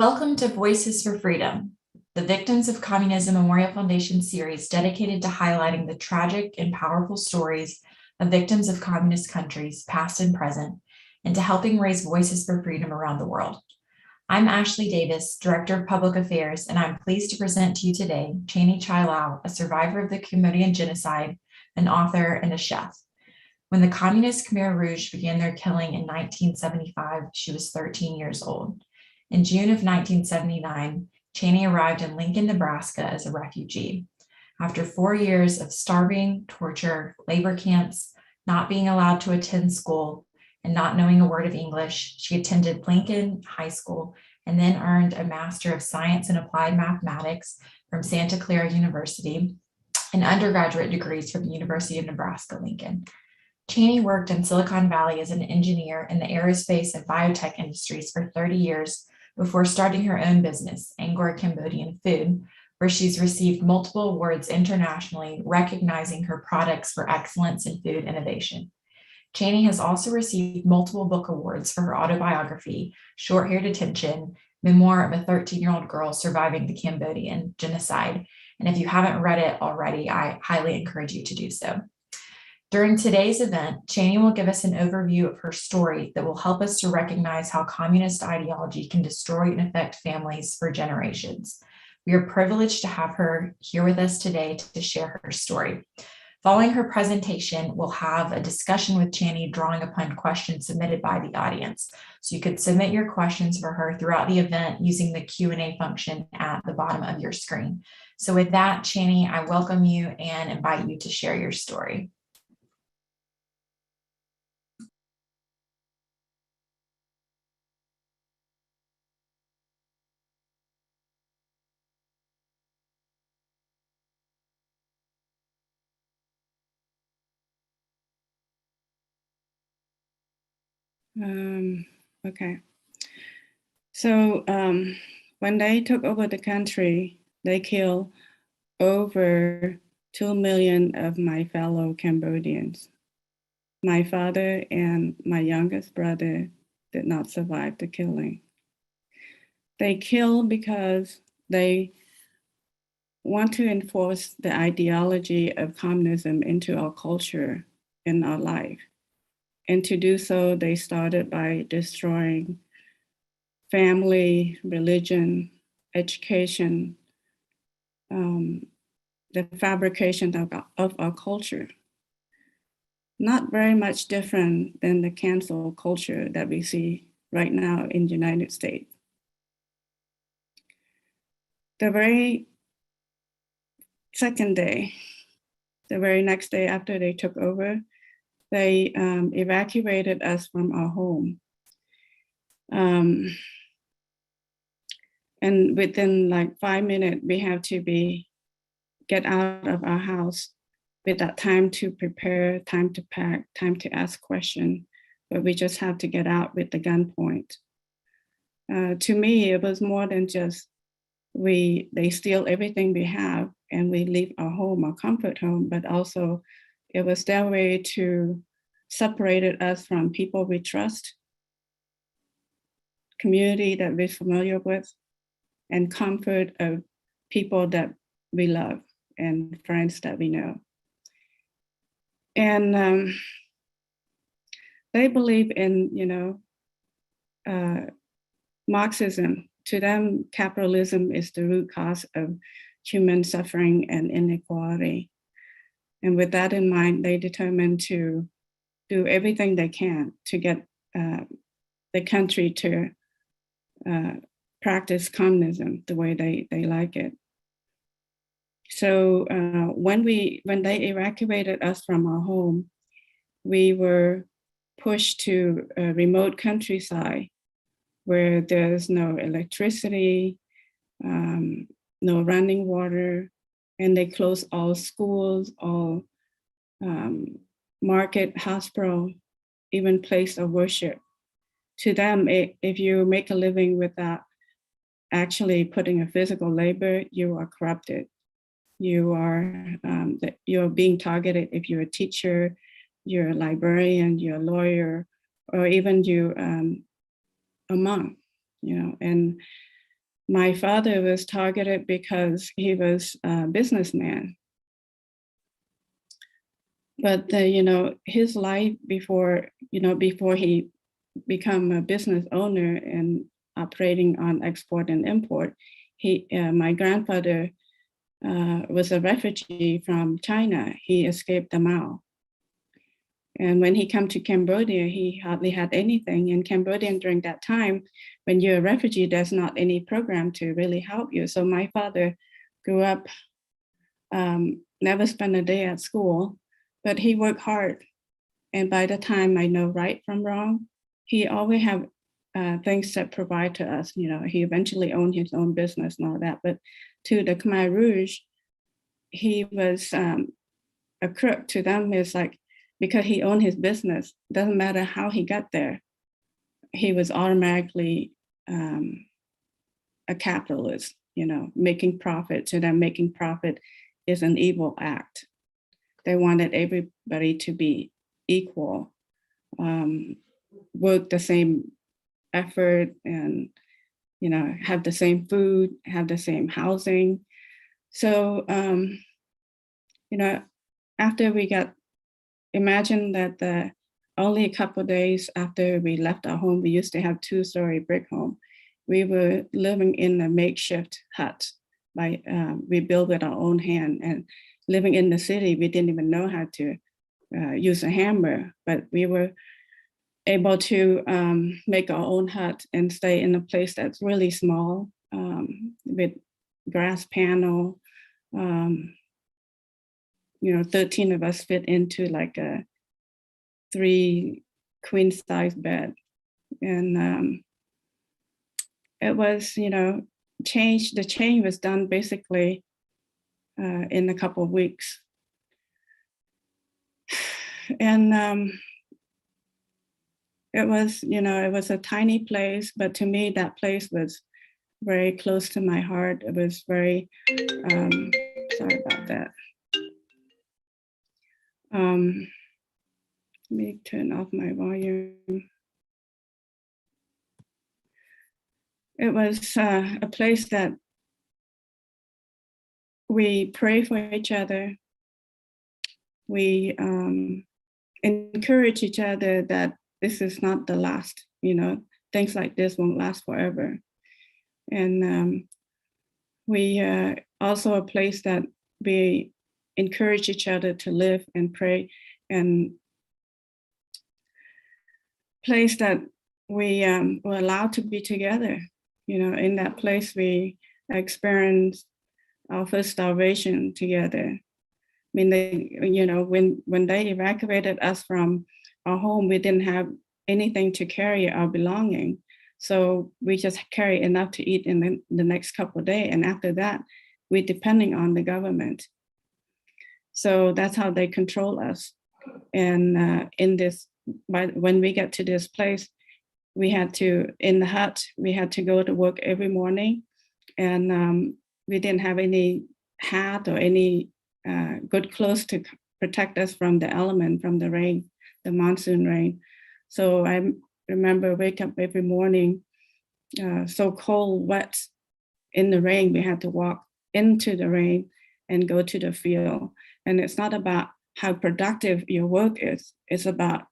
Welcome to Voices for Freedom, the Victims of Communism Memorial Foundation series dedicated to highlighting the tragic and powerful stories of victims of communist countries, past and present, and to helping raise voices for freedom around the world. I'm Ashley Davis, Director of Public Affairs, and I'm pleased to present to you today Channy Chhi Laux, a survivor of the Cambodian Genocide, an author, and a chef. When the communist Khmer Rouge began their killing in 1975, she was 13 years old. In June of 1979, Channy arrived in Lincoln, Nebraska as a refugee. After 4 years of starving, torture, labor camps, not being allowed to attend school, and not knowing a word of English, she attended Lincoln High School and then earned a Master of Science in Applied Mathematics from Santa Clara University and undergraduate degrees from the University of Nebraska-Lincoln. Channy worked in Silicon Valley as an engineer in the aerospace and biotech industries for 30 years before starting her own business, Angkor Cambodian Food, where she's received multiple awards internationally, recognizing her products for excellence in food innovation. Channy has also received multiple book awards for her autobiography, short Hair Detention, Memoir of a 13-year-old girl surviving the Cambodian Genocide. And if you haven't read it already, I highly encourage you to do so. During today's event, Channy will give us an overview of her story that will help us to recognize how communist ideology can destroy and affect families for generations. We are privileged to have her here with us today to share her story. Following her presentation, we'll have a discussion with Channy drawing upon questions submitted by the audience. So you could submit your questions for her throughout the event using the Q&A function at the bottom of your screen. So with that, Channy, I welcome you and invite you to share your story. Okay. So when they took over the country, they killed over 2 million of my fellow Cambodians. My father and my youngest brother did not survive the killing. They killed because they want to enforce the ideology of communism into our culture and our life. And to do so, they started by destroying family, religion, education, the fabrication of our culture. Not very much different than the cancel culture that we see right now in the United States. The very second day, the very next day after they took over, they evacuated us from our home. And within like 5 minutes, we have to get out of our house without time to prepare, time to pack, time to ask questions, but we just have to get out with the gunpoint. To me, it was more than just they steal everything we have and we leave our home, our comfort home, but also it was their way to separate us from people we trust, community that we're familiar with, and comfort of people that we love and friends that we know. And they believe in, Marxism. To them, capitalism is the root cause of human suffering and inequality. And with that in mind, they determined to do everything they can to get the country to practice communism the way they like it. So when they evacuated us from our home, we were pushed to a remote countryside where there's no electricity, no running water, and they closed all schools, all market, hospital, even place of worship. To them, if you make a living without actually putting a physical labor, you are corrupted. You're being targeted if you're a teacher, you're a librarian, you're a lawyer, or even you a monk, and My father was targeted because he was a businessman. But his life before he become a business owner and operating on export and import, my grandfather was a refugee from China. He escaped the Mao. And when he came to Cambodia, he hardly had anything. In Cambodia during that time, when you're a refugee, there's not any program to really help you. So my father grew up, never spent a day at school, but he worked hard. And by the time I know right from wrong, he always have things that provide to us. He eventually owned his own business and all that. But to the Khmer Rouge, he was a crook. To them, it's like, because he owned his business, doesn't matter how he got there, he was automatically a capitalist, making profit. To them, making profit is an evil act. They wanted everybody to be equal, work the same effort, and have the same food, have the same housing. So after we imagine that only a couple of days after we left our home, we used to have 2-story brick home. We were living in a makeshift hut we built with our own hand, and living in the city, we didn't even know how to use a hammer, but we were able to make our own hut and stay in a place that's really small, with grass panel. 13 of us fit into like a 3 queen size bed. And it was, the change was done basically in a couple of weeks. And it was a tiny place, but to me, that place was very close to my heart. It was very, sorry about that. Let me turn off my volume. It was a place that we pray for each other. We encourage each other that this is not the last, things like this won't last forever. And we also a place that we encourage each other to live and pray, and place that we were allowed to be together. In that place, we experienced our first starvation together. I mean, when they evacuated us from our home, we didn't have anything to carry our belonging. So we just carry enough to eat in the next couple of days. And after that, we're depending on the government. So that's how they control us. And when we get to this place, in the hut, we had to go to work every morning. And we didn't have any hat or any good clothes to protect us from the element, from the rain, the monsoon rain. So I remember wake up every morning, so cold, wet in the rain. We had to walk into the rain and go to the field. And it's not about how productive your work is. It's about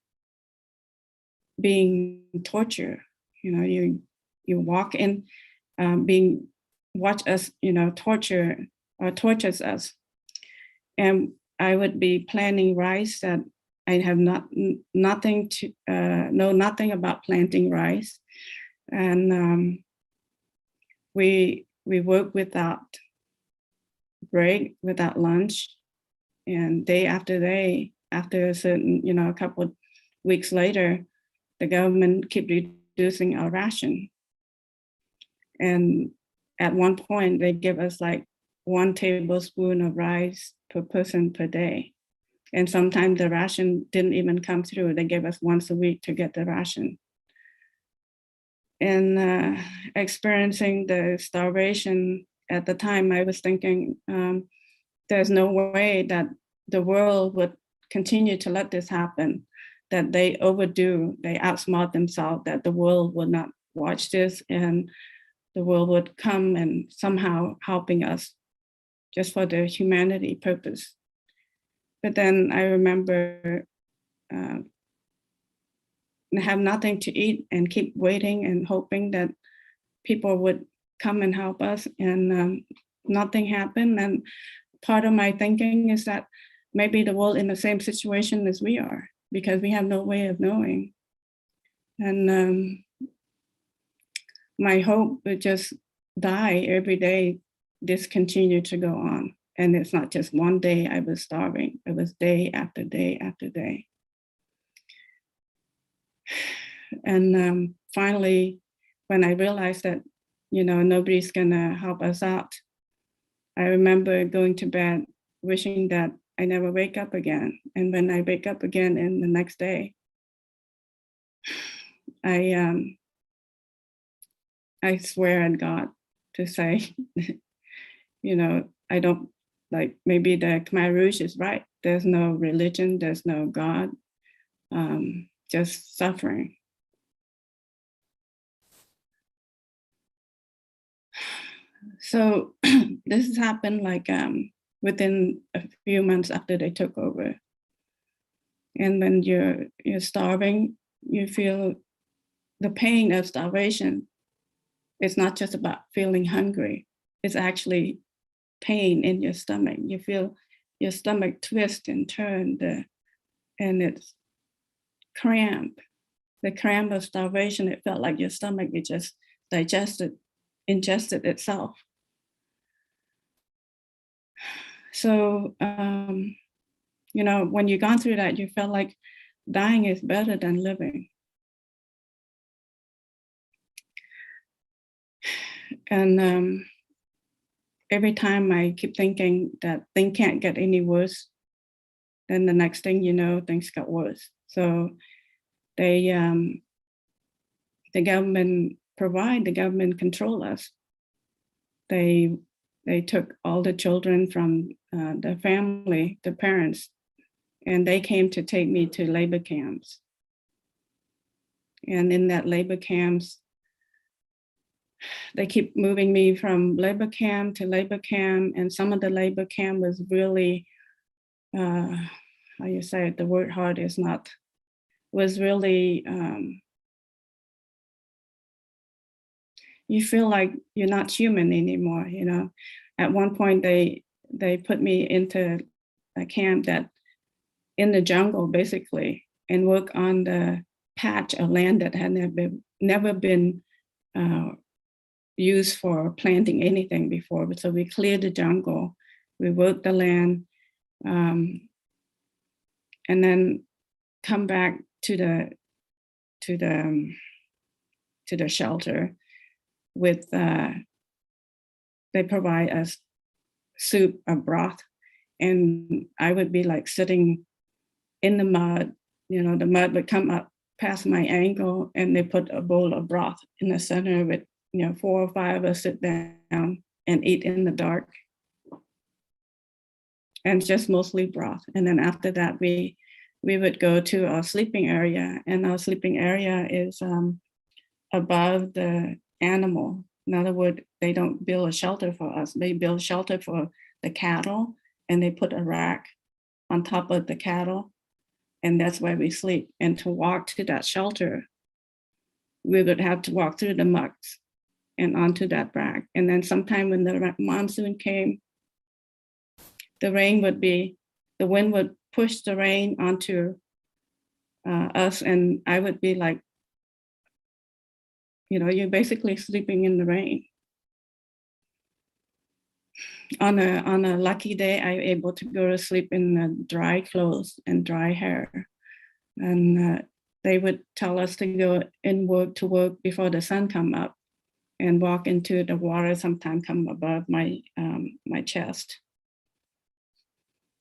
being tortured. You walk in, watch us, tortures us. And I would be planting rice that I have know nothing about planting rice. And we work without break, without lunch. And day after day, after a certain, a couple of weeks later, the government keep reducing our ration. And at one point, they give us like 1 tablespoon of rice per person per day. And sometimes the ration didn't even come through. They gave us once a week to get the ration. And experiencing the starvation at the time, I was thinking, there's no way that the world would continue to let this happen, that they outsmart themselves, that the world would not watch this and the world would come and somehow helping us just for the humanity purpose. But then I remember have nothing to eat and keep waiting and hoping that people would come and help us, and nothing happened. And part of my thinking is that maybe the world in the same situation as we are, because we have no way of knowing. And my hope would just die every day, this continued to go on. And it's not just one day I was starving, it was day after day after day. And finally, when I realized that, nobody's gonna help us out, I remember going to bed wishing that I never wake up again. And when I wake up again in the next day, I swear at God to say, I don't, like, maybe the Khmer Rouge is right. There's no religion, there's no God, just suffering. So this has happened like within a few months after they took over. And when you're starving, you feel the pain of starvation. It's not just about feeling hungry. It's actually pain in your stomach. You feel your stomach twist and turn, and it's cramp. The cramp of starvation, it felt like your stomach, it just ingested itself. So, when you've gone through that, you felt like dying is better than living. And every time I keep thinking that things can't get any worse, then the next thing you know, things got worse. So the government the government control us. They took all the children from the family, the parents, and they came to take me to labor camps. And in that labor camps, they keep moving me from labor camp to labor camp, and some of the labor camp was really, how you say it, the word hard is not, was really, you feel like you're not human anymore, At one point, they put me into a camp that in the jungle, basically, and work on the patch of land that had never been used for planting anything before. So we cleared the jungle, we worked the land, and then come back to the shelter with they provide us soup or broth, and I would be like sitting in the mud. The mud would come up past my ankle, and they put a bowl of broth in the center of it. 4 or 5 of us sit down and eat in the dark, and just mostly broth. And then after that, we would go to our sleeping area, and our sleeping area is above the animal. In other words, they don't build a shelter for us. They build shelter for the cattle, and they put a rack on top of the cattle, and that's where we sleep. And to walk to that shelter, we would have to walk through the mucks and onto that rack. And then sometime when the monsoon came, the wind would push the rain onto us, and I would be like, you're basically sleeping in the rain. On a lucky day, I'm able to go to sleep in dry clothes and dry hair. And they would tell us to go and work before the sun come up, and walk into the water, sometimes come above my chest.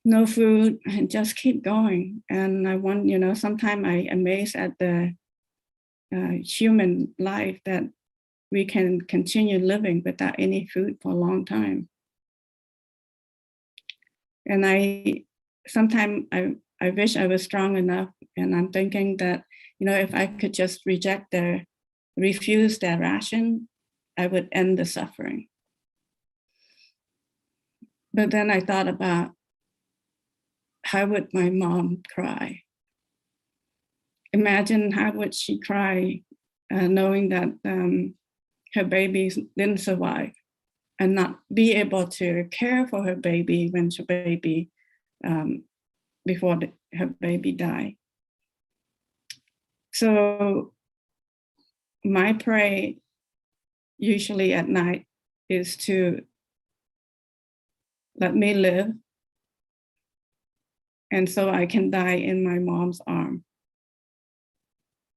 No food, and just keep going. And I want, sometimes I amazed at the human life that we can continue living without any food for a long time. And sometimes I wish I was strong enough, and I'm thinking that, if I could just refuse their ration, I would end the suffering. But then I thought about how would my mom cry? Imagine how would she cry knowing that her babies didn't survive and not be able to care for her baby when her baby, before her baby died. So my prayer usually at night is to let me live, and so I can die in my mom's arm.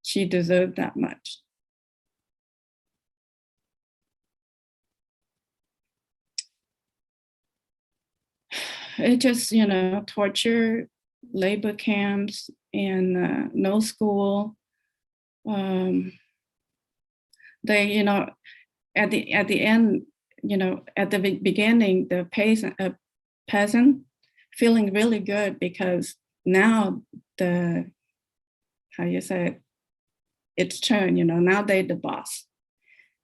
She deserved that much. It just, torture, labor camps, and no school. They, at the end, at the beginning, the peasant feeling really good because now it's turn, now they're the boss.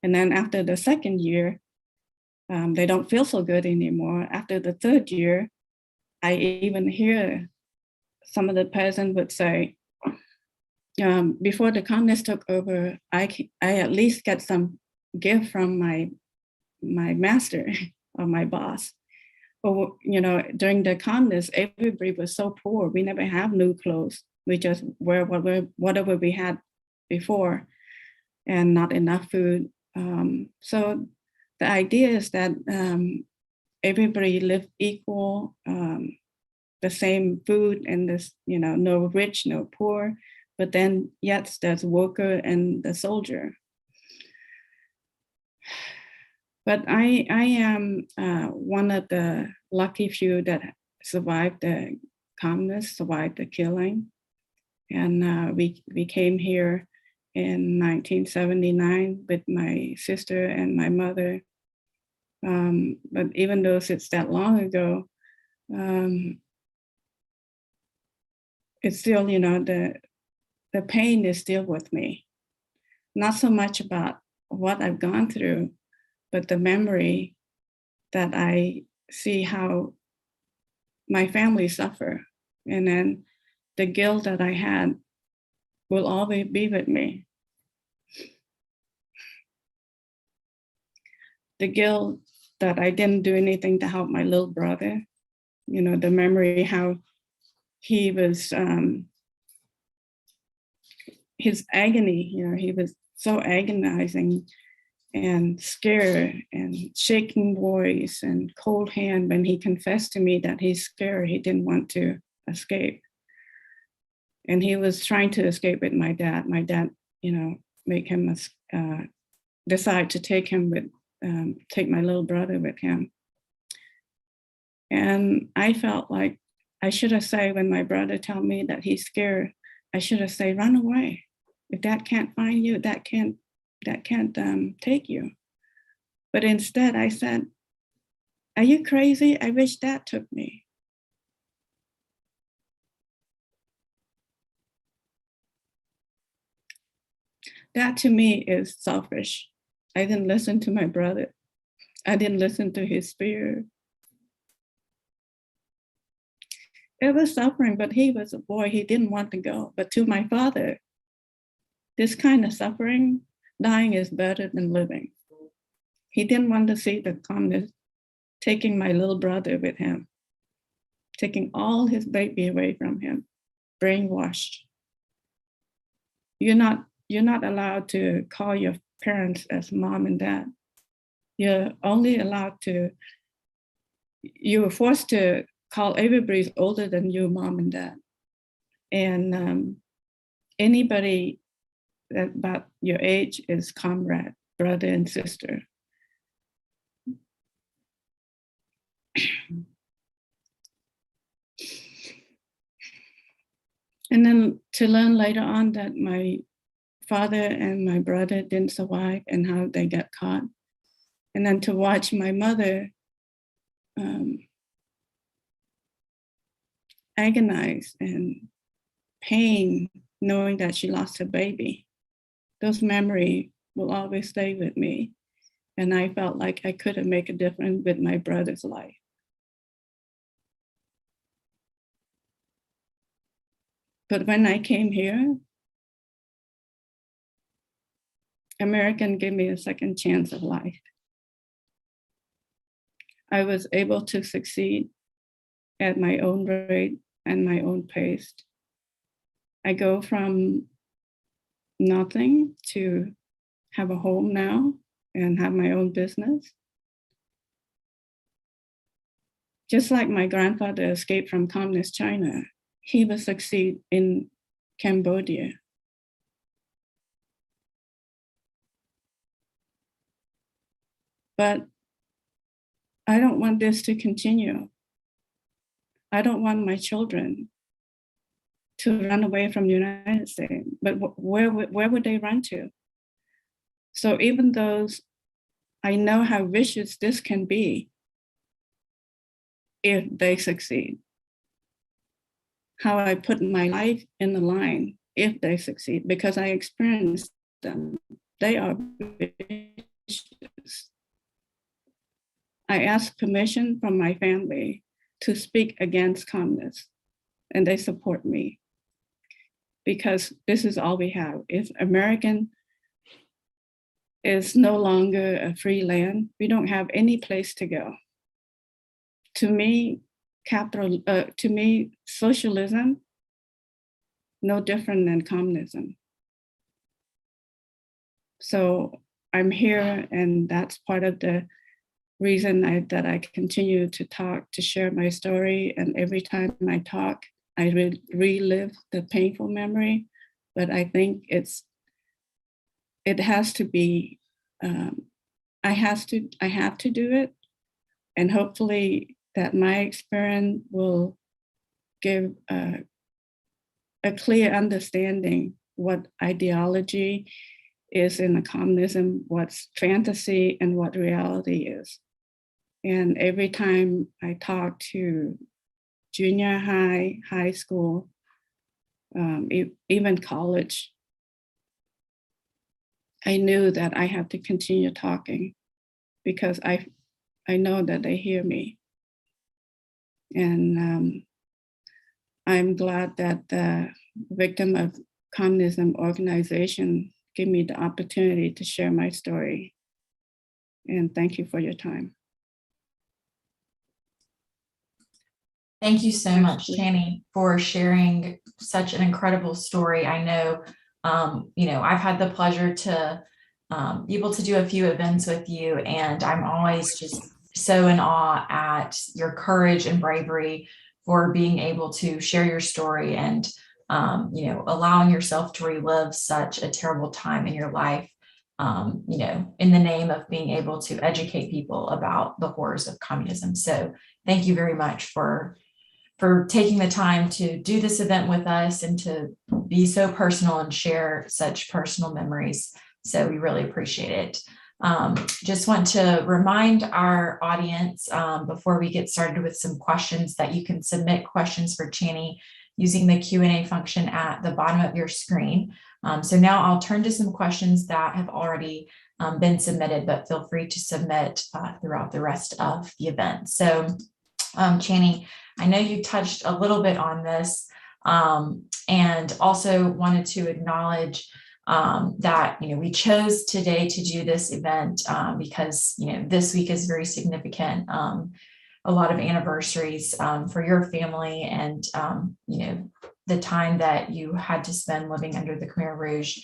And then after the second year, they don't feel so good anymore. After the third year, I even hear some of the peasants would say, before the communists took over, I at least get some gift from my master or my boss. But during the communists, everybody was so poor. We never have new clothes. We just wear whatever we had before, and not enough food. So the idea is that everybody lived equal, the same food, and this, no rich, no poor, but then yet there's worker and the soldier. But I am one of the lucky few that survived the communists, survived the killing. And we came here in 1979 with my sister and my mother. But even though it's that long ago, it's still, the pain is still with me. Not so much about what I've gone through, but the memory that I see how my family suffer. And then the guilt that I had will always be with me. The guilt that I didn't do anything to help my little brother, the memory how he was, his agony, he was so agonizing and scared and shaking voice and cold hand when he confessed to me that he's scared, he didn't want to escape. And he was trying to escape with my dad. My dad, make him decide to take my little brother with him. And I felt like I should have said, when my brother told me that he's scared, I should have said, run away. If that can't find you, that can't take you. But instead I said, are you crazy? I wish that took me. That to me is selfish. I didn't listen to my brother. I didn't listen to his fear. It was suffering, but he was a boy. He didn't want to go. But to my father, this kind of suffering, dying is better than living. He didn't want to see the communists taking my little brother with him, taking all his baby away from him, brainwashed. You're not allowed to call your parents as mom and dad. You're only allowed to, you were forced to call everybody older than you mom and dad. And anybody that about your age is comrade, brother and sister. And then to learn later on that my father and my brother didn't survive and how they got caught. And then to watch my mother agonize and pain, knowing that she lost her baby. Those memories will always stay with me. And I felt like I couldn't make a difference with my brother's life. But when I came here, American gave me a second chance of life. I was able to succeed at my own rate and my own pace. I go from nothing to have a home now and have my own business. Just like my grandfather escaped from communist China, he will succeed in Cambodia. But I don't want this to continue. I don't want my children to run away from the United States, but where would they run to? So even though I know how vicious this can be if they succeed, how I put my life in the line if they succeed, because I experienced them. They are vicious. I asked permission from my family to speak against communists, and they support me because this is all we have. If American is no longer a free land, we don't have any place to go. To me, socialism, no different than communism. So I'm here, and that's part of the reason that I continue to talk, to share my story. And every time I talk, I relive the painful memory. But I think it has to be, I have to do it. And hopefully that my experience will give a clear understanding what ideology is in the communism, what's fantasy and what reality is. And every time I talk to junior high, high school, even college, I knew that I have to continue talking because I know that they hear me. And I'm glad that the Victim of Communism organization gave me the opportunity to share my story. And thank you for your time. Thank you so much, Channy, for sharing such an incredible story. I know, I've had the pleasure to be able to do a few events with you, and I'm always just so in awe at your courage and bravery for being able to share your story and, allowing yourself to relive such a terrible time in your life, in the name of being able to educate people about the horrors of communism. So thank you very much for taking the time to do this event with us and to be so personal and share such personal memories. So we really appreciate it. Just want to remind our audience before we get started with some questions that you can submit questions for Channy using the Q&A function at the bottom of your screen. So now I'll turn to some questions that have already been submitted, but feel free to submit throughout the rest of the event. So Channy, I know you touched a little bit on this and also wanted to acknowledge that, we chose today to do this event because, this week is very significant. A lot of anniversaries for your family and, the time that you had to spend living under the Khmer Rouge.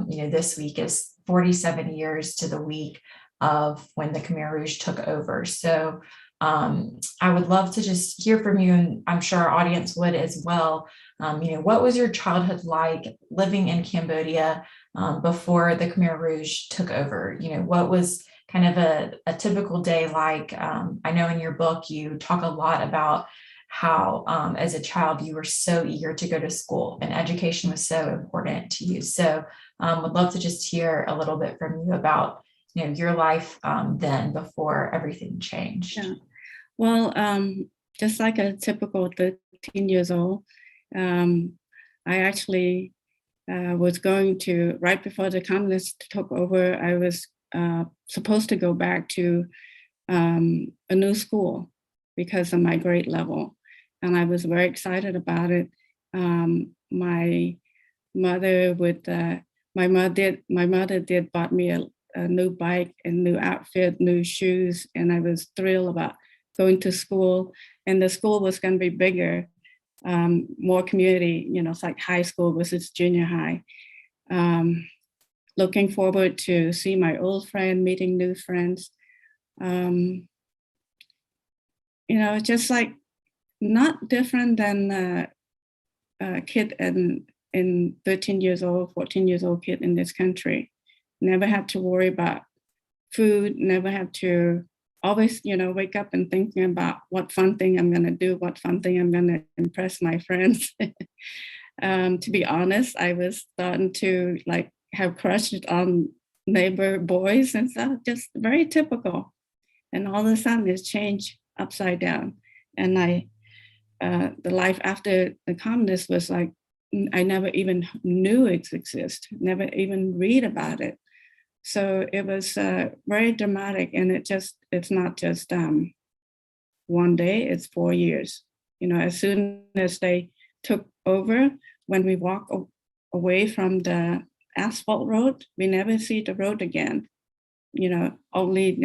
This week is 47 years to the week of when the Khmer Rouge took over. So I would love to just hear from you, and I'm sure our audience would as well. What was your childhood like living in Cambodia before the Khmer Rouge took over? What was kind of a typical day like? I know in your book, you talk a lot about how as a child, you were so eager to go to school and education was so important to you. So would love to just hear a little bit from you about your life then before everything changed. Yeah. Well, just like a typical 13 years old, I actually was going to, right before the communists took over, I was supposed to go back to a new school because of my grade level. And I was very excited about it. My mother did bought me a new bike and new outfit, new shoes, and I was thrilled about going to school. And the school was going to be bigger, more community, it's like high school versus junior high. Looking forward to see my old friend, meeting new friends. Just like not different than a kid in 13 years old, 14 years old kid in this country. Never have to worry about food, never have to always, wake up and thinking about what fun thing I'm going to do, what fun thing I'm going to impress my friends. To be honest, I was starting to have crushes on neighbor boys and stuff, just very typical. And all of a sudden it's changed upside down. And the life after the communist was like, I never even knew it existed, never even read about it. So it was very dramatic, and it's not just one day, it's 4 years. As soon as they took over, when we walk away from the asphalt road, we never see the road again. Only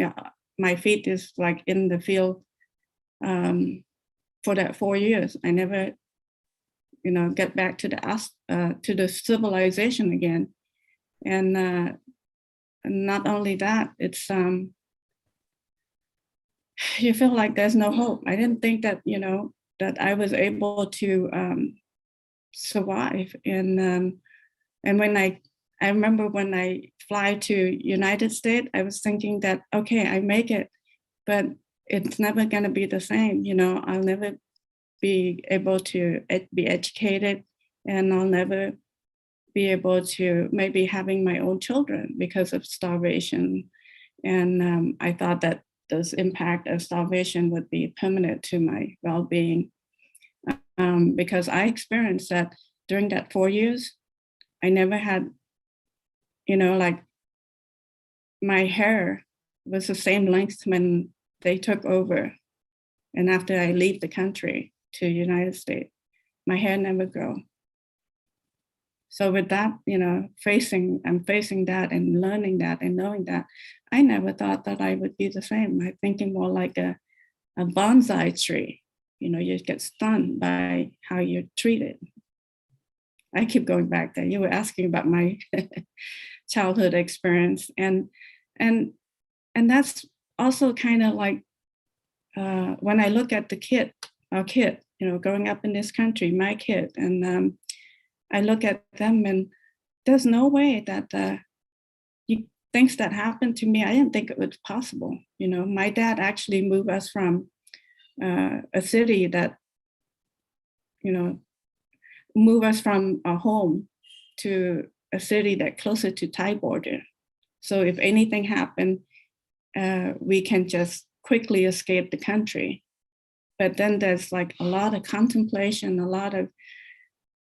my feet is like in the field for that 4 years. I never, get back to the civilization again. And not only that, it's you feel like there's no hope. I didn't think that that I was able to survive. And when I remember when I fly to United States, I was thinking that okay, I make it, but it's never gonna be the same. I'll never be able to be educated, and I'll never be able to maybe having my own children because of starvation. And I thought that this impact of starvation would be permanent to my well-being, because I experienced that during that 4 years. I never had, my hair was the same length when they took over. And after I leave the country to United States, my hair never grew. So with that, I'm facing that and learning that and knowing that, I never thought that I would be the same. I'm thinking more like a bonsai tree. You get stunned by how you're treated. I keep going back there. You were asking about my childhood experience, and that's also kind of like when I look at our kid, growing up in this country, my kid, and I look at them, and there's no way that things that happened to me, I didn't think it was possible. My dad actually moved us from a city that, move us from a home to a city that closer to Thai border. So if anything happened, we can just quickly escape the country. But then there's like a lot of contemplation,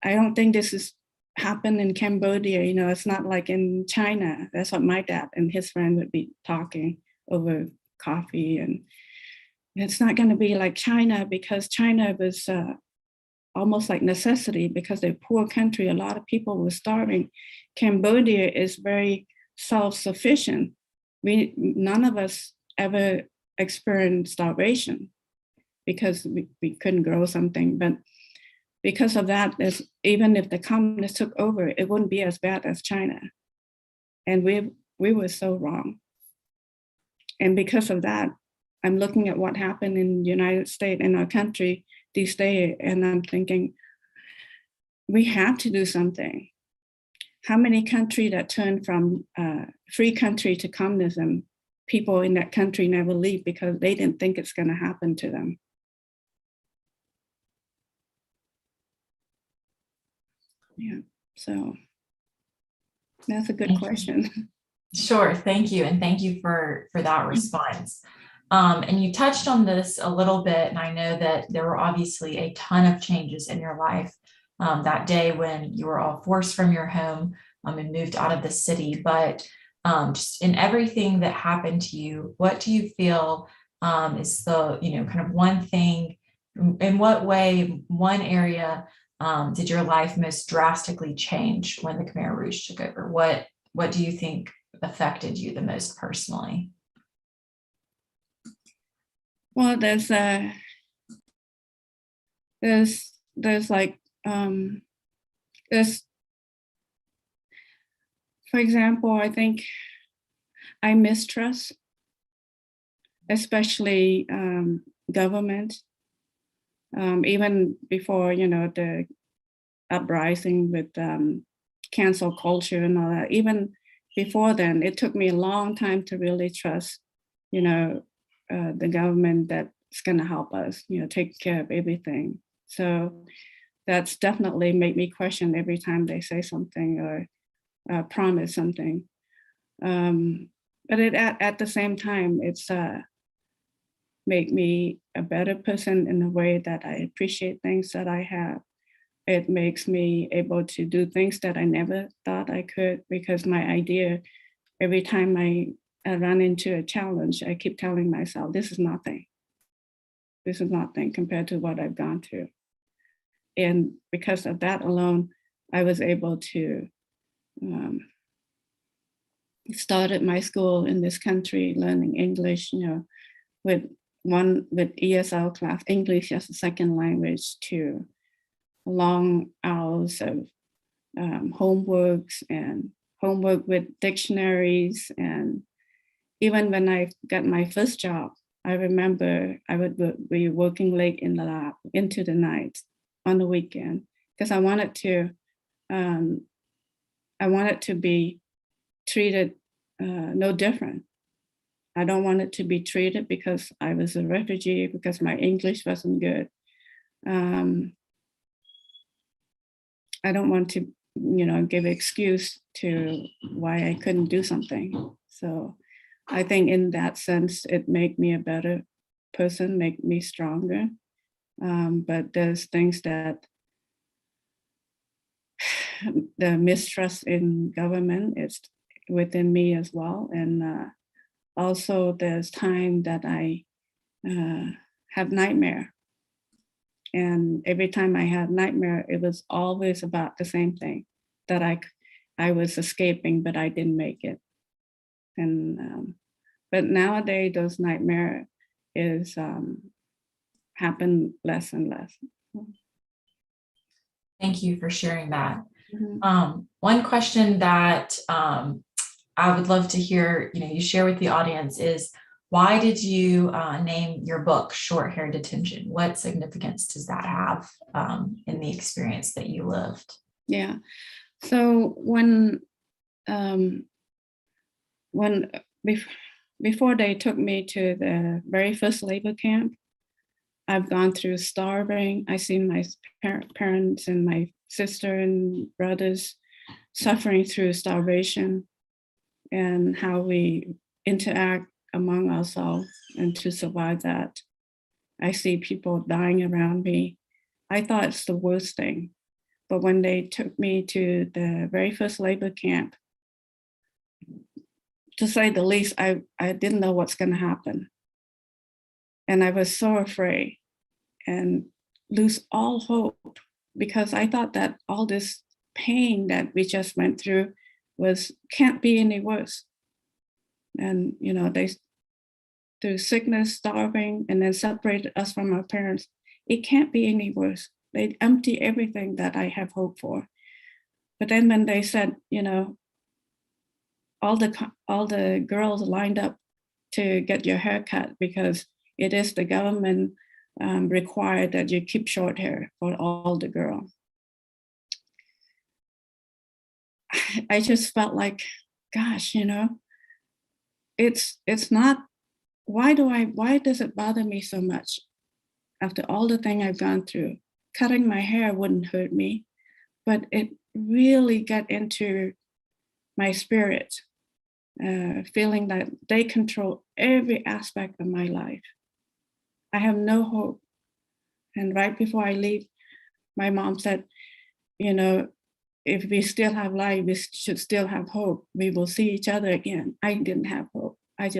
I don't think this has happened in Cambodia. It's not like in China. That's what my dad and his friend would be talking over coffee. And it's not going to be like China, because China was almost like necessity because they're a poor country. A lot of people were starving. Cambodia is very self-sufficient. None of us ever experienced starvation because we couldn't grow something. But because of that, even if the communists took over, it wouldn't be as bad as China. And we were so wrong. And because of that, I'm looking at what happened in the United States, in our country these days, and I'm thinking, we have to do something. How many countries that turned from free country to communism, people in that country never leave because they didn't think it's going to happen to them. Yeah, so that's a good question. Sure, thank you. And thank you for that response. And you touched on this a little bit, and I know that there were obviously a ton of changes in your life that day when you were all forced from your home and moved out of the city. But just in everything that happened to you, what do you feel is the, kind of one thing, in what way, one area did your life most drastically change when the Khmer Rouge took over? What do you think affected you the most personally? Well, there's like there's, for example, I think I mistrust, especially government. Even before, the uprising with cancel culture and all that, even before then, it took me a long time to really trust, the government that's going to help us, take care of everything. So that's definitely made me question every time they say something or promise something. But at the same time, it's make me a better person in a way that I appreciate things that I have. It makes me able to do things that I never thought I could, because my idea, every time I run into a challenge, I keep telling myself, this is nothing. This is nothing compared to what I've gone through. And because of that alone, I was able to started my school in this country, learning English, with ESL class, English as a second language, to long hours of homeworks and homework with dictionaries. And even when I got my first job, I remember I would be working late in the lab into the night on the weekend, because I wanted to be treated no different. I don't want it to be treated because I was a refugee, because my English wasn't good. I don't want to, give excuse to why I couldn't do something. So I think in that sense, it made me a better person, make me stronger. But there's things that the mistrust in government is within me as well. And also there's time that I have nightmare. And every time I had nightmare, it was always about the same thing, that I was escaping, but I didn't make it. And but nowadays, those nightmare is happen less and less. Thank you for sharing that. Mm-hmm. One question that I would love to hear, you share with the audience is, why did you name your book Short Hair Detention? What significance does that have in the experience that you lived? Yeah. So before they took me to the very first labor camp, I've gone through starving. I seen my parents and my sister and brothers suffering through starvation, and how we interact among ourselves and to survive that. I see people dying around me. I thought it's the worst thing. But when they took me to the very first labor camp, to say the least, I didn't know what's going to happen. And I was so afraid and lose all hope, because I thought that all this pain that we just went through can't be any worse. And, they, through sickness, starving, and then separated us from our parents, it can't be any worse. They empty everything that I have hope for. But then when they said, all the girls lined up to get your hair cut, because it is the government required that you keep short hair for all the girls. I just felt like, gosh, it's not, why does it bother me so much? After all the thing I've gone through, cutting my hair wouldn't hurt me, but it really got into my spirit, feeling that they control every aspect of my life. I have no hope. And right before I leave, my mom said, if we still have life, we should still have hope. We will see each other again. I didn't have hope. I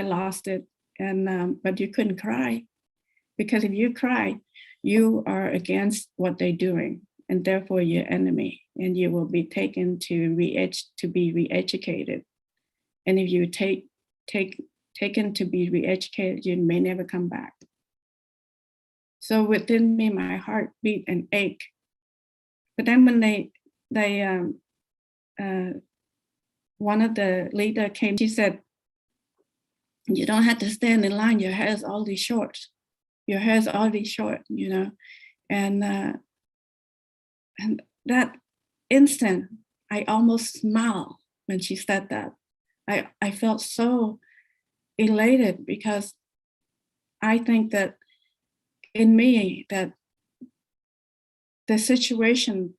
lost it. And but you couldn't cry, because if you cry, you are against what they're doing, and therefore your enemy, and you will be taken to be re-educated. And if you taken to be re-educated, you may never come back. So within me, my heart beat and ached. But then when one of the leader came, she said, "You don't have to stand in line. Your hair is already short. Your hair is already short, you know." And that instant, I almost smiled when she said that. I felt so elated, because I think that in me, that the situation,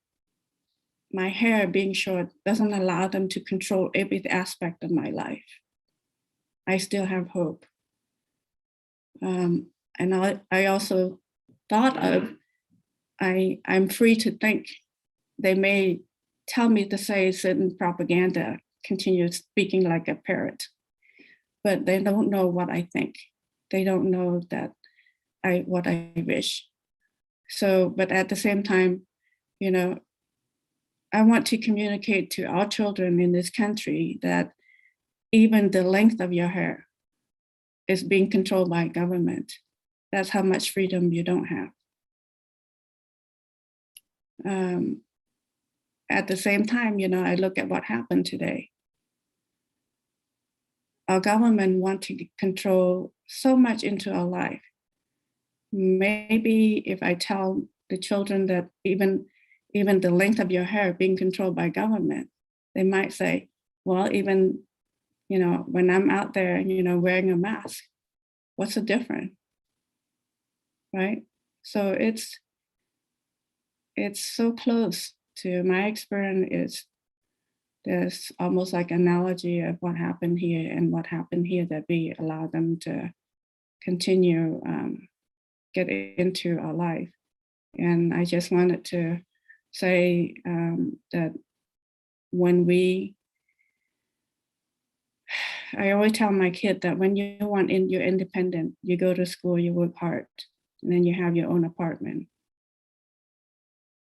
my hair being short, doesn't allow them to control every aspect of my life. I still have hope. And I also thought of, I'm free to think. They may tell me to say certain propaganda, continue speaking like a parrot, but they don't know what I think. They don't know that what I wish. So, but at the same time, you know, I want to communicate to our children in this country that even the length of your hair is being controlled by government. That's how much freedom you don't have. At the same time, you know, I look at what happened today. Our government want to control so much into our life. Maybe if I tell the children that even the length of your hair being controlled by government, they might say, well, even, you know, when I'm out there, you know, wearing a mask, what's the difference, right? So it's so close to my experience. There's almost like analogy of what happened here and what happened here, that we allow them to continue get into our life. And I just wanted to say that I always tell my kid that when you want you're independent, you go to school, you work hard, and then you have your own apartment.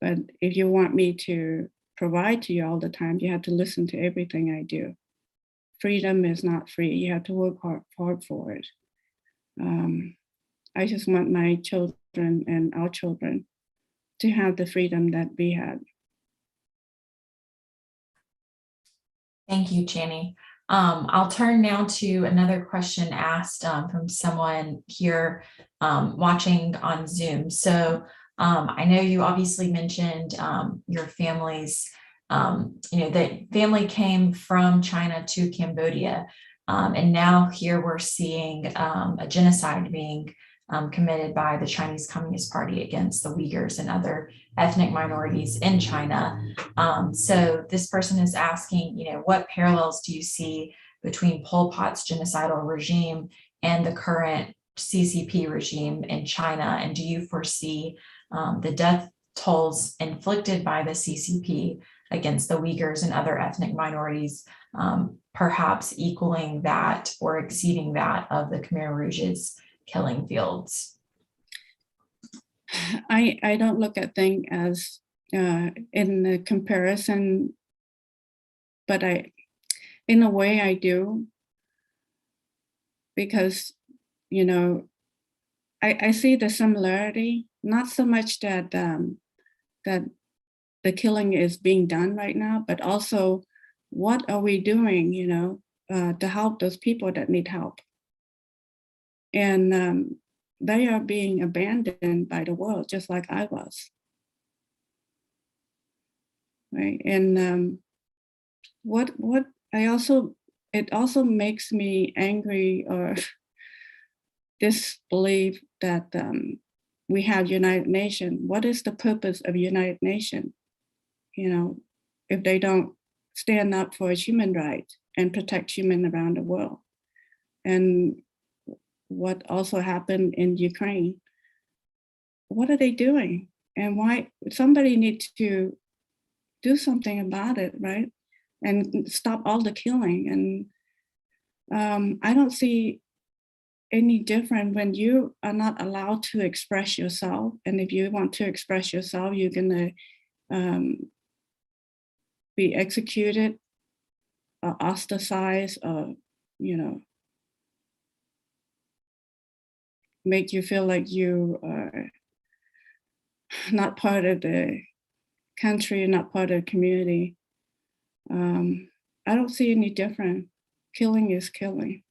But if you want me to provide to you all the time, you have to listen to everything I do. Freedom is not free. You have to work hard for it. I just want my children and our children to have the freedom that we had. Thank you, Channy. I'll turn now to another question asked from someone here watching on Zoom. So I know you obviously mentioned your family's, that family came from China to Cambodia. And now here we're seeing a genocide being committed by the Chinese Communist Party against the Uyghurs and other ethnic minorities in China. So this person is asking, what parallels do you see between Pol Pot's genocidal regime and the current CCP regime in China? And do you foresee the death tolls inflicted by the CCP against the Uyghurs and other ethnic minorities perhaps equaling that or exceeding that of the Khmer Rouge's killing fields? I don't look at things as in the comparison, but in a way I do, because I see the similarity, not so much that that the killing is being done right now, but also what are we doing, to help those people that need help. And they are being abandoned by the world, just like I was. Right. And it also makes me angry or disbelieve that we have United Nations. What is the purpose of United Nations? If they don't stand up for human rights and protect humans around the world. And what also happened in Ukraine, what are they doing? And why somebody needs to do something about it, right? And stop all the killing. And I don't see any different when you are not allowed to express yourself. And if you want to express yourself, you're gonna be executed or ostracized or, you know, make you feel like you are not part of the country, not part of the community. I don't see any different. Killing is killing.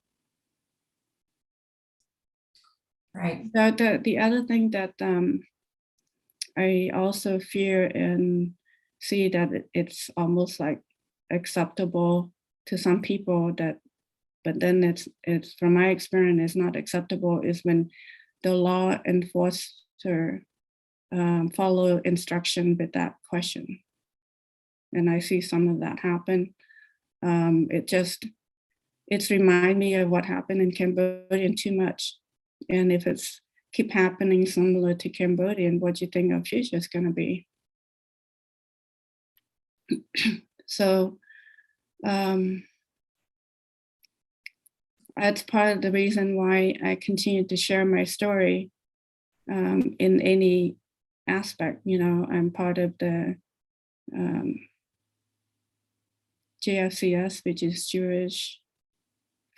Right. The other thing that I also fear and see that it's almost like acceptable to some people that, but then it's from my experience, it's not acceptable is when the law enforcer follow instruction without question. And I see some of that happen. It's remind me of what happened in Cambodia too much. And if it's keep happening similar to Cambodia, what do you think our future is going to be? So that's part of the reason why I continue to share my story in any aspect. You know, I'm part of the JFCS, which is Jewish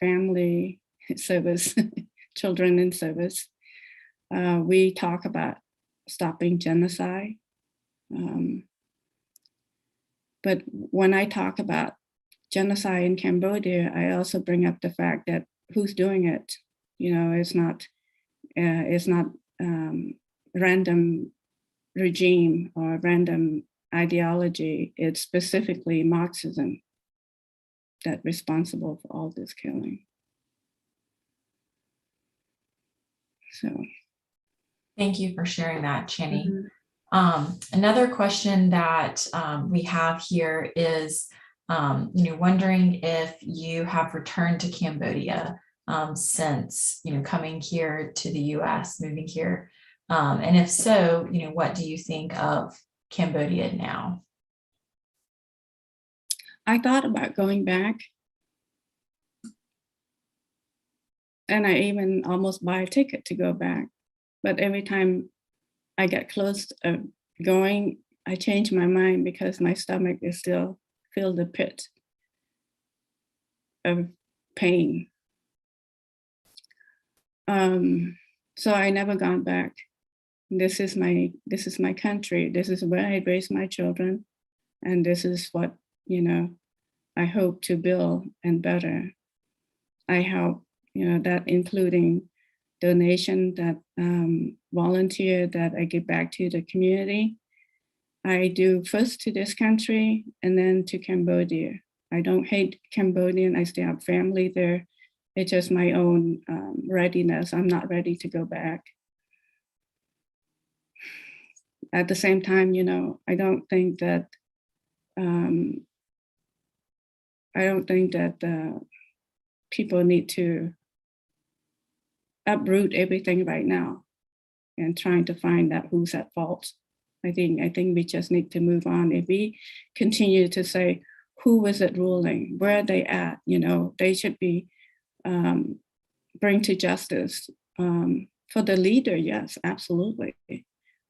Family Service, Children in Service. We talk about stopping genocide. But when I talk about genocide in Cambodia, I also bring up the fact that who's doing it. You know, it's not random regime or random ideology. It's specifically Marxism that's responsible for all this killing. So, thank you for sharing that, Channy. Another question that we have here is, wondering if you have returned to Cambodia since, coming here to the U.S., moving here, and if so, what do you think of Cambodia now? I thought about going back, and I even almost buy a ticket to go back, but every time I get close to going, I change my mind because my stomach is still filled the pit of pain. So I never gone back. This is my country. This is where I raised my children, and this is what I hope to build and better. I hope that including donation, that volunteer, that I give back to the community. I do first to this country and then to Cambodia. I don't hate Cambodian. I still have family there. It's just my own readiness. I'm not ready to go back. At the same time, I don't think that people need to uproot everything right now and trying to find out who's at fault. I think we just need to move on. If we continue to say, who was it ruling? Where are they at? They should be bring to justice. For the leader, yes, absolutely.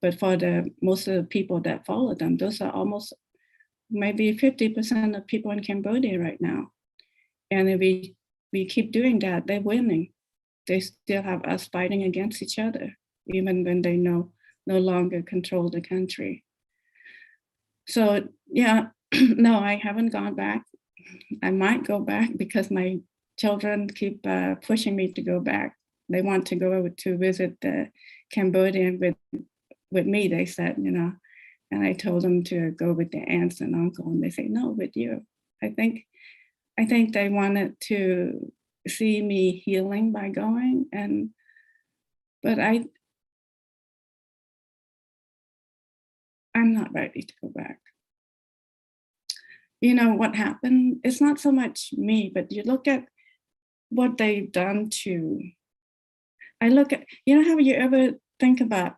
But for most of the people that follow them, those are almost maybe 50% of people in Cambodia right now. And if we keep doing that, they're winning. They still have us fighting against each other, even when they no longer control the country. So yeah, no, I haven't gone back. I might go back because my children keep pushing me to go back. They want to go to visit Cambodia with me, they said, and I told them to go with their aunts and uncle, and they say, no, with you. I think they wanted to see me healing by going, but I'm not ready to go back. What happened, it's not so much me, but you look at what they've done to, I look at, have you ever think about,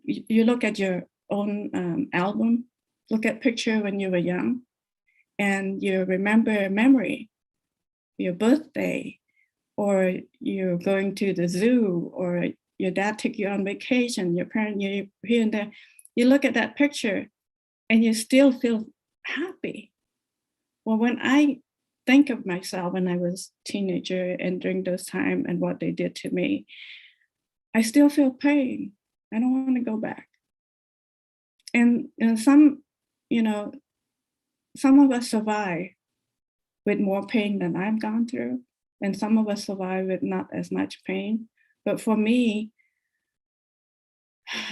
you look at your own album, look at picture when you were young, and you remember a memory, your birthday, or you're going to the zoo, or your dad took you on vacation, your parent, you here and there, you look at that picture and you still feel happy. Well, when I think of myself when I was a teenager and during those time and what they did to me, I still feel pain. I don't want to go back. And some of us survive with more pain than I've gone through, and some of us survive with not as much pain. But for me,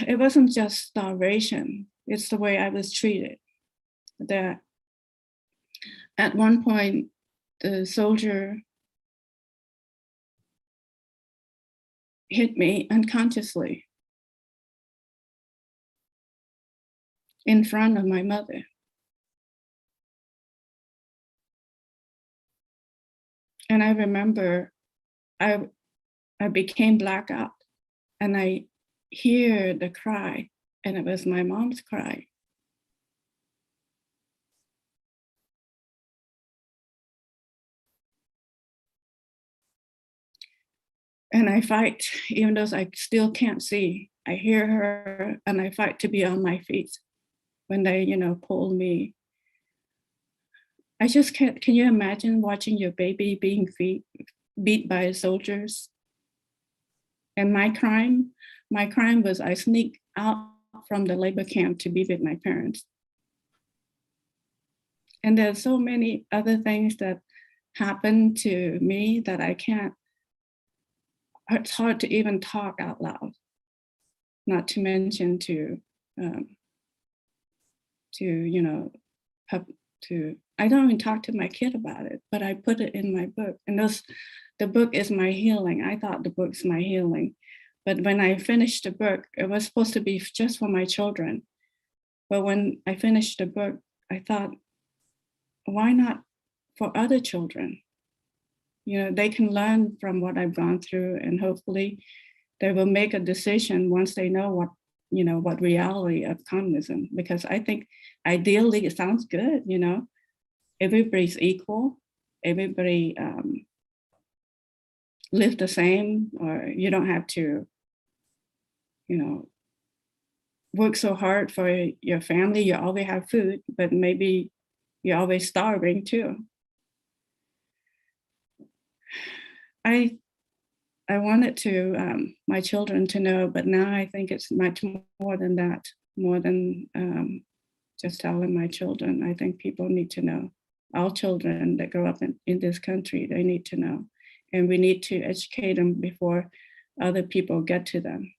it wasn't just starvation, it's the way I was treated. That at one point, the soldier hit me unconsciously in front of my mother. And I remember I became blackout and I hear the cry, and it was my mom's cry. And I fight, even though I still can't see. I hear her and I fight to be on my feet when they, pull me. I just can't, can you imagine watching your baby being beat by soldiers? And my crime was I sneaked out from the labor camp to be with my parents. And there's so many other things that happened to me that I can't, it's hard to even talk out loud, not to mention to I don't even talk to my kid about it, but I put it in my book. And the book is my healing. I thought the book's my healing. But when I finished the book, it was supposed to be just for my children. But when I finished the book, I thought, why not for other children? They can learn from what I've gone through, and hopefully they will make a decision once they know what reality of communism, because I think ideally it sounds good, everybody's equal, everybody live the same, or you don't have to, work so hard for your family, you always have food, but maybe you're always starving too. I wanted to my children to know, but now I think it's much more than that, more than just telling my children. I think people need to know. All children that grow up in this country, they need to know. And we need to educate them before other people get to them.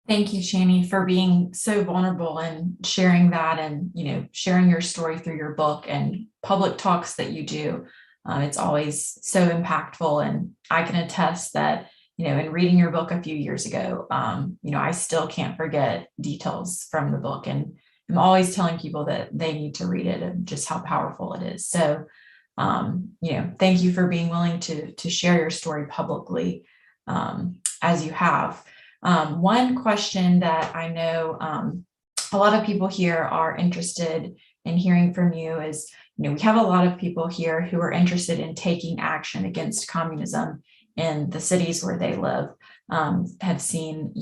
Thank you, Channy, for being so vulnerable and sharing that, and sharing your story through your book and public talks that you do. It's always so impactful, and I can attest that in reading your book a few years ago, I still can't forget details from the book, and I'm always telling people that they need to read it and just how powerful it is. So, thank you for being willing to share your story publicly as you have. One question that I know a lot of people here are interested in hearing from you is, we have a lot of people here who are interested in taking action against communism in the cities where they live, have seen,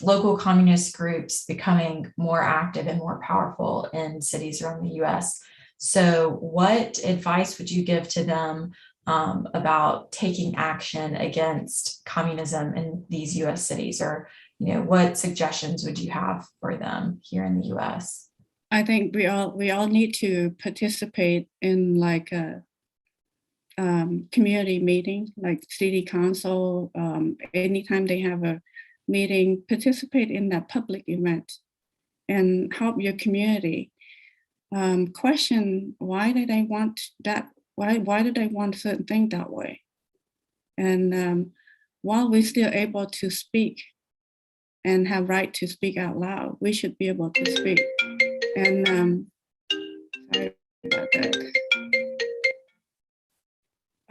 local communist groups becoming more active and more powerful in cities around the US. So what advice would you give to them about taking action against communism in these US cities? Or, what suggestions would you have for them here in the US? I think we all need to participate in like a community meeting, like city council. Anytime they have a meeting, participate in that public event and help your community. Question, why did they want that? Why did they want a certain thing that way? And while we're still able to speak and have right to speak out loud, we should be able to speak. And sorry about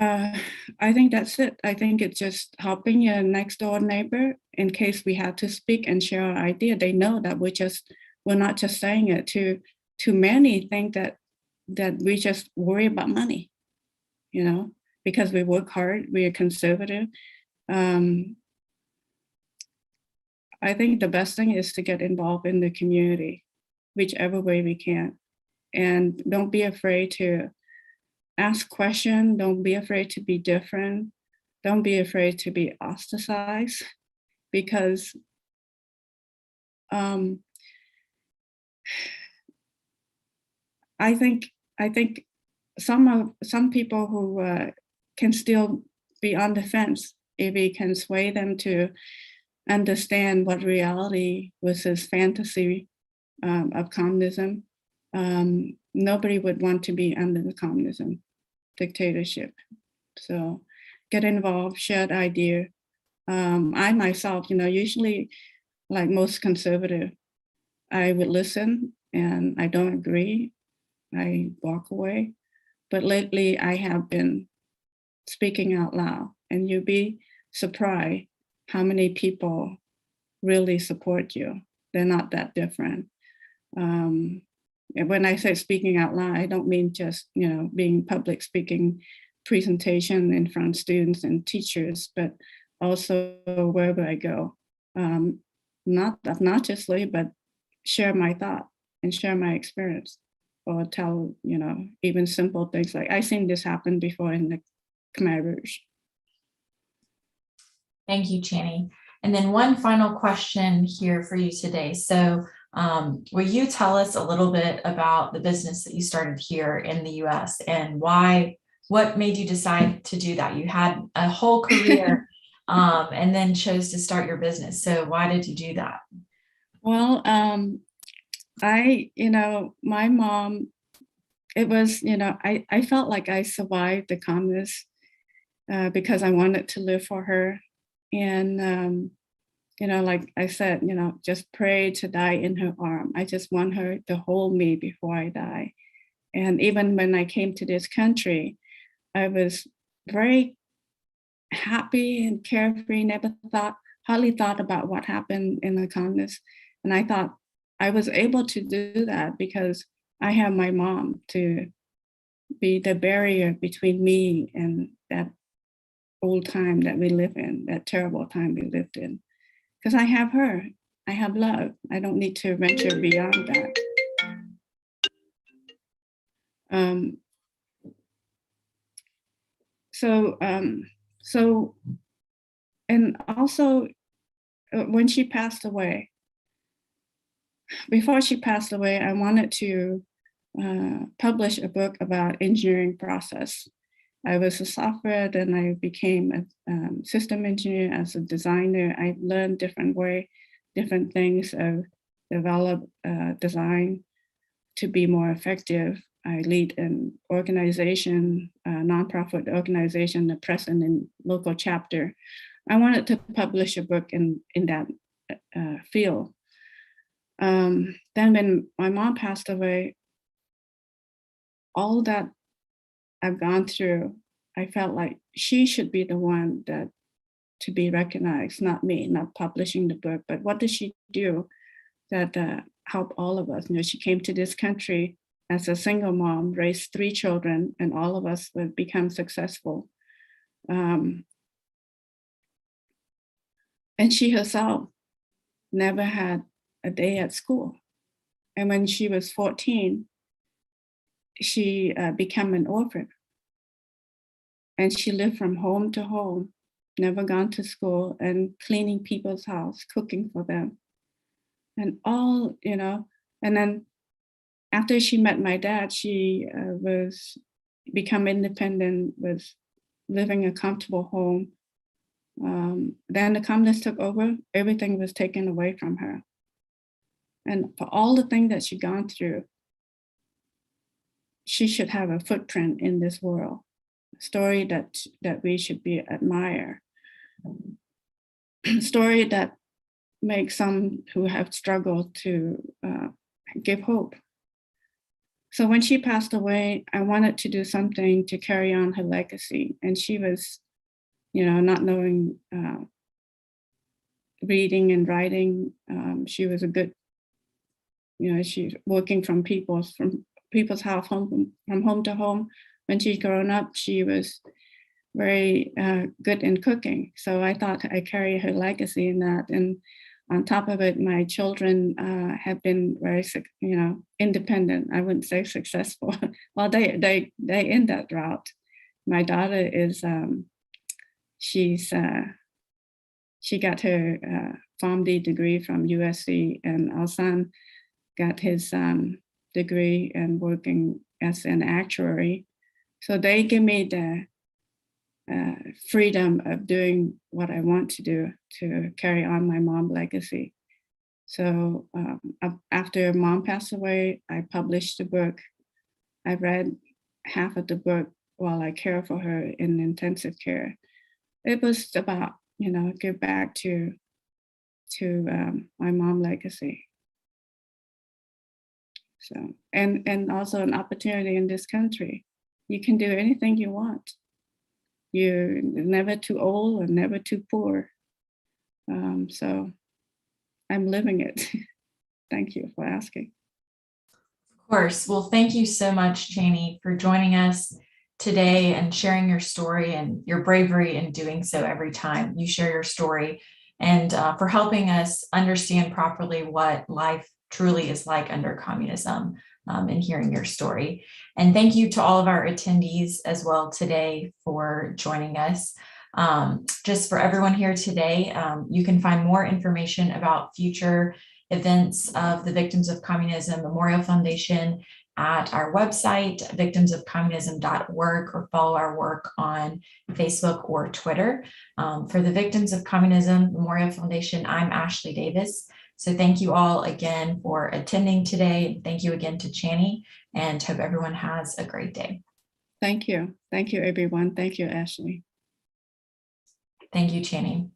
that. I think that's it. I think it's just helping your next door neighbor in case we have to speak and share our idea. They know that we're not just saying it. To many think that we just worry about money, you know, because we work hard, we are conservative. I think the best thing is to get involved in the community, whichever way we can. And don't be afraid to ask questions. Don't be afraid to be different. Don't be afraid to be ostracized, because I think some people who can still be on the fence, if we can sway them to understand what reality versus fantasy of communism. Nobody would want to be under the communism dictatorship. So get involved, share the idea. I myself, usually like most conservative, I would listen and I don't agree, I walk away. But lately I have been speaking out loud, and you'll be surprised how many people really support you. They're not that different. And when I say speaking out loud, I don't mean just, being public speaking presentation in front of students and teachers, but also wherever I go. Not obnoxiously, but share my thought and share my experience, or tell, even simple things like, I've seen this happen before in the Khmer Rouge. Thank you, Channy. And then one final question here for you today. So will you tell us a little bit about the business that you started here in the US and what made you decide to do that? You had a whole career and then chose to start your business. So why did you do that? Well, my mom, it was, I felt like I survived the communists because I wanted to live for her. And, like I said, just pray to die in her arm. I just want her to hold me before I die. And even when I came to this country, I was very happy and carefree, hardly thought about what happened in the communists. And I thought I was able to do that because I have my mom to be the barrier between me and that old time that we live in, that terrible time we lived in. Because I have her, I have love. I don't need to venture beyond that. And also when she passed away, before she passed away, I wanted to publish a book about engineering process. I was a software, then I became a system engineer. As a designer, I learned different things of develop design to be more effective. I lead an organization, a nonprofit organization, the president and local chapter. I wanted to publish a book in that field. Then when my mom passed away, all that I've gone through, I felt like she should be the one that to be recognized, not me, not publishing the book. But what did she do that helped all of us? She came to this country as a single mom, raised 3 children, and all of us would become successful. And she herself never had a day at school. And when she was 14, she became an orphan. And she lived from home to home, never gone to school, and cleaning people's house, cooking for them. And all, and then after she met my dad, she was become independent, was living a comfortable home. Then the communists took over, everything was taken away from her. And for all the things that she'd gone through, she should have a footprint in this world, a story that we should be admire, a story that makes some who have struggled to give hope. So when she passed away, I wanted to do something to carry on her legacy. And she was, not knowing reading and writing. She was a good, she's working from people's house, from home to home. When she'd grown up, she was very good in cooking. So I thought I carry her legacy in that. And on top of it, my children have been very, independent. I wouldn't say successful. Well, they in that route. My daughter is, she got her PharmD degree from USC, and our son got his degree and working as an actuary. So they give me the freedom of doing what I want to do to carry on my mom's legacy. So after mom passed away, I published the book. I read half of the book while I care for her in intensive care. It was about, give back to my mom's legacy. So, and also an opportunity in this country. You can do anything you want. You're never too old or never too poor. So I'm living it. Thank you for asking. Of course. Well, thank you so much, Channy, for joining us today and sharing your story and your bravery in doing so every time you share your story, and for helping us understand properly what life truly is like under communism, and hearing your story. And thank you to all of our attendees as well today for joining us. Just for everyone here today, you can find more information about future events of the Victims of Communism Memorial Foundation at our website, victimsofcommunism.org, or follow our work on Facebook or Twitter. For the Victims of Communism Memorial Foundation, I'm Ashley Davis. So thank you all again for attending today. Thank you again to Channy, and hope everyone has a great day. Thank you. Thank you, everyone. Thank you, Ashley. Thank you, Channy.